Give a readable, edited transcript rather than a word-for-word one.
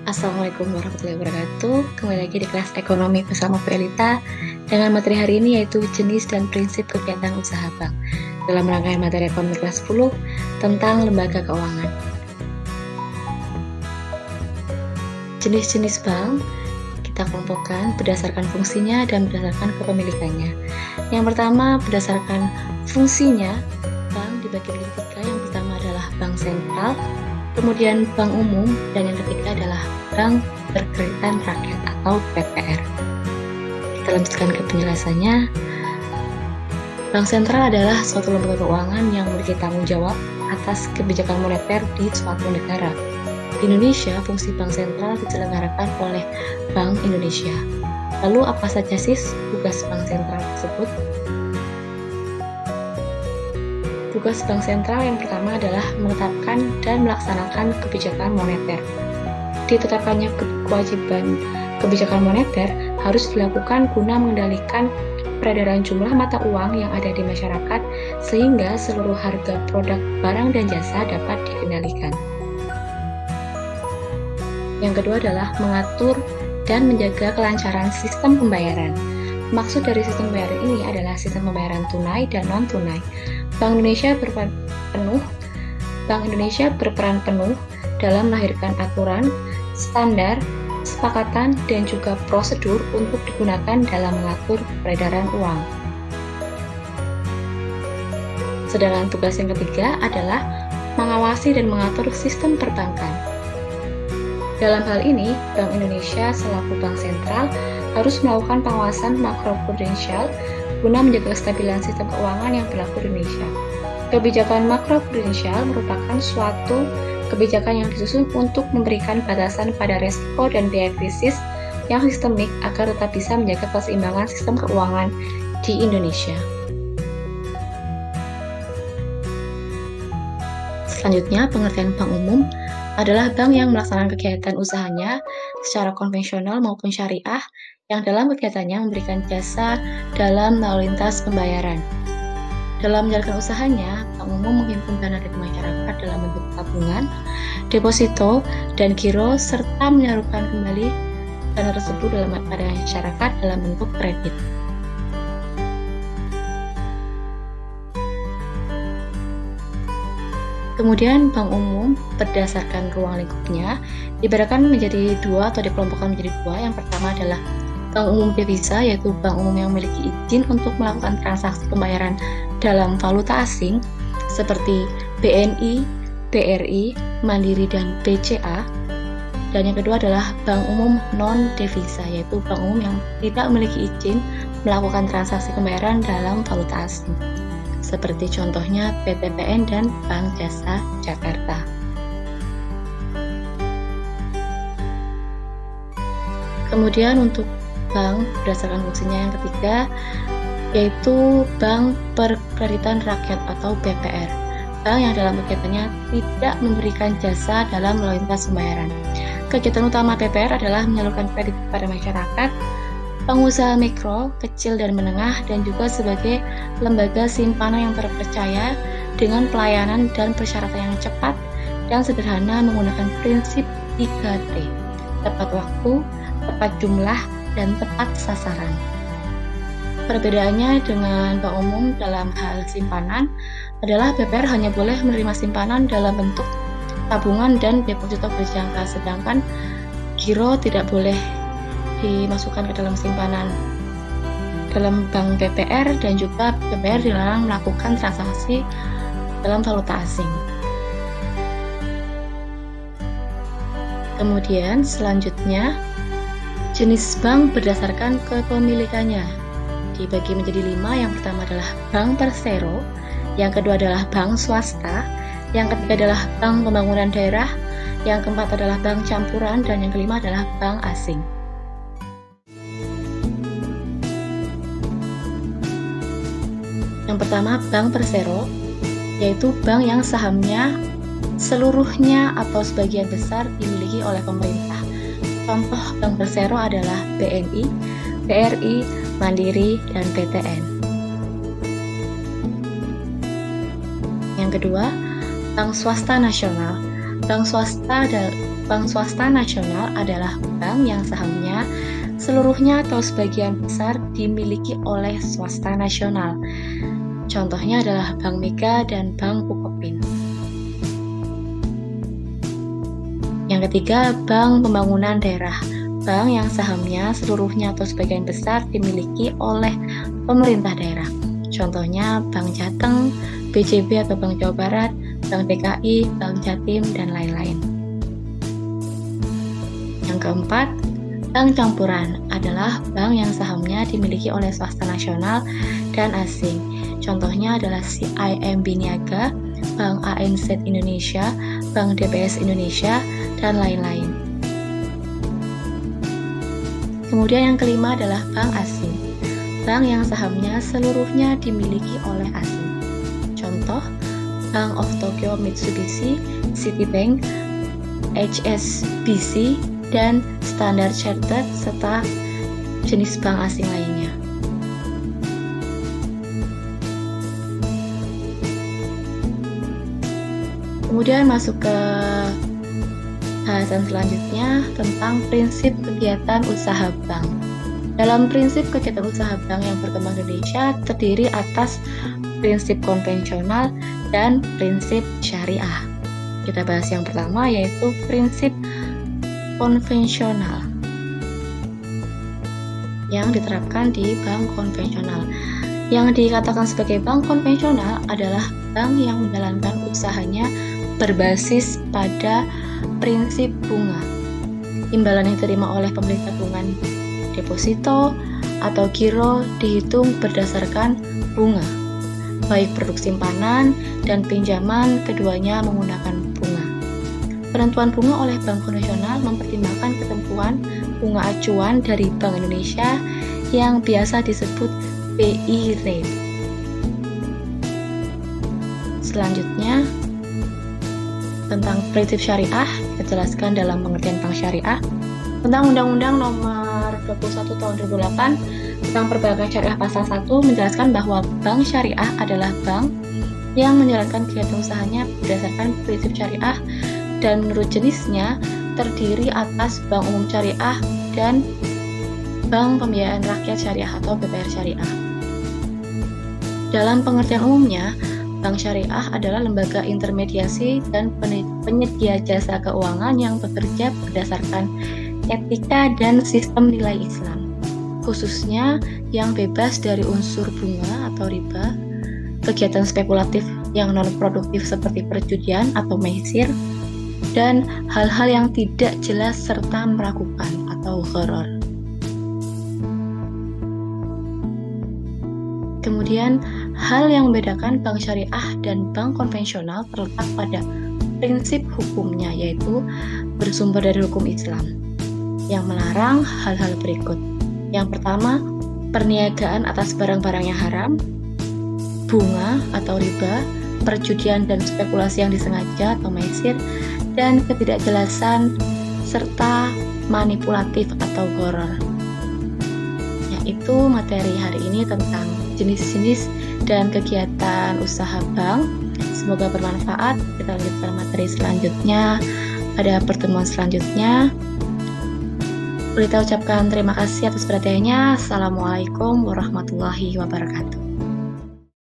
Assalamualaikum warahmatullahi wabarakatuh. Kembali lagi di kelas ekonomi bersama Bu Elita dengan materi hari ini yaitu jenis dan prinsip kegiatan usaha bank dalam rangkaian materi ekonomi kelas 10 tentang lembaga keuangan. Jenis-jenis bank kita kelompokkan berdasarkan fungsinya dan berdasarkan kepemilikannya. Yang pertama, berdasarkan fungsinya, bank dibagi menjadi tiga. Yang pertama adalah bank sentral, kemudian bank umum, dan yang ketiga adalah bank berkreditan rakyat atau BPR. Kita lanjutkan ke penjelasannya. Bank sentral adalah suatu lembaga keuangan yang memiliki tanggung jawab atas kebijakan moneter di suatu negara. Di Indonesia, fungsi bank sentral diselenggarakan oleh Bank Indonesia. Lalu apa saja sih tugas bank sentral tersebut? Tugas bank sentral yang pertama adalah menetapkan dan melaksanakan kebijakan moneter. Ditetapkannya kewajiban kebijakan moneter harus dilakukan guna mengendalikan peredaran jumlah mata uang yang ada di masyarakat sehingga seluruh harga produk barang dan jasa dapat dikendalikan. Yang kedua adalah mengatur dan menjaga kelancaran sistem pembayaran. Maksud dari sistem pembayaran ini adalah sistem pembayaran tunai dan non-tunai. Bank Indonesia berperan penuh dalam melahirkan aturan, standar, kesepakatan, dan juga prosedur untuk digunakan dalam mengatur peredaran uang. Sedangkan tugas yang ketiga adalah mengawasi dan mengatur sistem perbankan. Dalam hal ini, Bank Indonesia selaku bank sentral harus melakukan pengawasan makroprudensial guna menjaga kestabilan sistem keuangan yang berlaku di Indonesia. Kebijakan makroprudensial merupakan suatu kebijakan yang disusun untuk memberikan batasan pada resiko dan biaya krisis yang sistemik agar tetap bisa menjaga keseimbangan sistem keuangan di Indonesia. Selanjutnya, pengertian bank umum adalah bank yang melaksanakan kegiatan usahanya secara konvensional maupun syariah yang dalam kegiatannya memberikan jasa dalam lalu lintas pembayaran. Dalam menjalankan usahanya, bank umum menghimpun dana dari masyarakat dalam bentuk tabungan, deposito, dan giro serta menyalurkan kembali dana tersebut pada masyarakat dalam bentuk kredit. Kemudian bank umum berdasarkan ruang lingkupnya dibedakan menjadi dua atau dikelompokkan menjadi dua. Yang pertama adalah bank umum devisa, yaitu bank umum yang memiliki izin untuk melakukan transaksi pembayaran dalam valuta asing seperti BNI, BRI, Mandiri, dan BCA. Dan yang kedua adalah bank umum non devisa, yaitu bank umum yang tidak memiliki izin melakukan transaksi pembayaran dalam valuta asing, seperti contohnya PTPN dan Bank Jasa Jakarta. Kemudian untuk bank berdasarkan fungsinya yang ketiga, yaitu Bank Perkreditan Rakyat atau BPR. Bank yang dalam kegiatannya tidak memberikan jasa dalam lalu lintas pembayaran. Kegiatan utama BPR adalah menyalurkan kredit kepada masyarakat, pengusaha mikro, kecil, dan menengah, dan juga sebagai lembaga simpanan yang terpercaya dengan pelayanan dan persyaratan yang cepat dan sederhana menggunakan prinsip 3T, tepat waktu, tepat jumlah, dan tepat sasaran. Perbedaannya dengan bank umum dalam hal simpanan adalah BPR hanya boleh menerima simpanan dalam bentuk tabungan dan deposito berjangka, sedangkan giro tidak boleh dimasukkan ke dalam simpanan. Dalam bank BPR dan juga BPR dilarang melakukan transaksi dalam valuta asing. Kemudian selanjutnya, jenis bank berdasarkan kepemilikannya dibagi menjadi 5. Yang pertama adalah bank persero, yang kedua adalah bank swasta, yang ketiga adalah bank pembangunan daerah, yang keempat adalah bank campuran, dan yang kelima adalah bank asing. Yang pertama, bank persero, yaitu bank yang sahamnya seluruhnya atau sebagian besar dimiliki oleh pemerintah. Contoh bank persero adalah BNI, BRI, Mandiri, dan PTN. Yang kedua, bank swasta nasional. Bank swasta nasional adalah bank yang sahamnya seluruhnya atau sebagian besar dimiliki oleh swasta nasional. Contohnya adalah Bank Mega dan Bank Bukopin. Yang ketiga, Bank Pembangunan Daerah. Bank yang sahamnya seluruhnya atau sebagian besar dimiliki oleh pemerintah daerah. Contohnya Bank Jateng, BJB atau Bank Jawa Barat, Bank DKI, Bank Jatim, dan lain-lain. Yang keempat, bank campuran adalah bank yang sahamnya dimiliki oleh swasta nasional dan asing. Contohnya adalah CIMB Niaga, Bank ANZ Indonesia, Bank DBS Indonesia, dan lain-lain. Kemudian yang kelima adalah bank asing. Bank yang sahamnya seluruhnya dimiliki oleh asing. Contoh, Bank of Tokyo Mitsubishi, Citibank, HSBC, dan Standard Chartered, serta jenis bank asing lainnya. Kemudian masuk ke bahasan selanjutnya tentang prinsip kegiatan usaha bank. Dalam prinsip kegiatan usaha bank yang berkembang di Indonesia terdiri atas prinsip konvensional dan prinsip syariah. Kita bahas yang pertama, yaitu prinsip konvensional yang diterapkan di bank konvensional. Yang dikatakan sebagai bank konvensional adalah bank yang menjalankan usahanya berbasis pada prinsip bunga. Imbalan yang diterima oleh pemilik tabungan deposito atau giro dihitung berdasarkan bunga, baik produk simpanan dan pinjaman keduanya menggunakan bunga. Penentuan bunga oleh bank konvensional mempertimbangkan ketentuan bunga acuan dari Bank Indonesia yang biasa disebut BI rate. Selanjutnya, tentang prinsip syariah, kita jelaskan dalam pengertian bank syariah tentang Undang-Undang Nomor 21 Tahun 2008 tentang Perbankan Syariah Pasal 1 menjelaskan bahwa bank syariah adalah bank yang menjalankan kegiatan usahanya berdasarkan prinsip syariah dan menurut jenisnya terdiri atas bank umum syariah dan bank pembiayaan rakyat syariah atau BPR syariah. Dalam pengertian umumnya, bank syariah adalah lembaga intermediasi dan penyedia jasa keuangan yang bekerja berdasarkan etika dan sistem nilai Islam, khususnya yang bebas dari unsur bunga atau riba, kegiatan spekulatif yang non-produktif seperti perjudian atau maisir, dan hal-hal yang tidak jelas serta meragukan atau gharar. Kemudian, hal yang membedakan bank syariah dan bank konvensional terletak pada prinsip hukumnya, yaitu bersumber dari hukum Islam yang melarang hal-hal berikut. Yang pertama, perniagaan atas barang-barang yang haram, bunga atau riba, perjudian dan spekulasi yang disengaja atau maisir, dan ketidakjelasan serta manipulatif atau gharar. Yaitu materi hari ini tentang jenis-jenis dan kegiatan usaha bank. Semoga bermanfaat. Kita lanjutkan materi selanjutnya pada pertemuan selanjutnya. Kita ucapkan terima kasih atas perhatiannya. Assalamualaikum warahmatullahi wabarakatuh.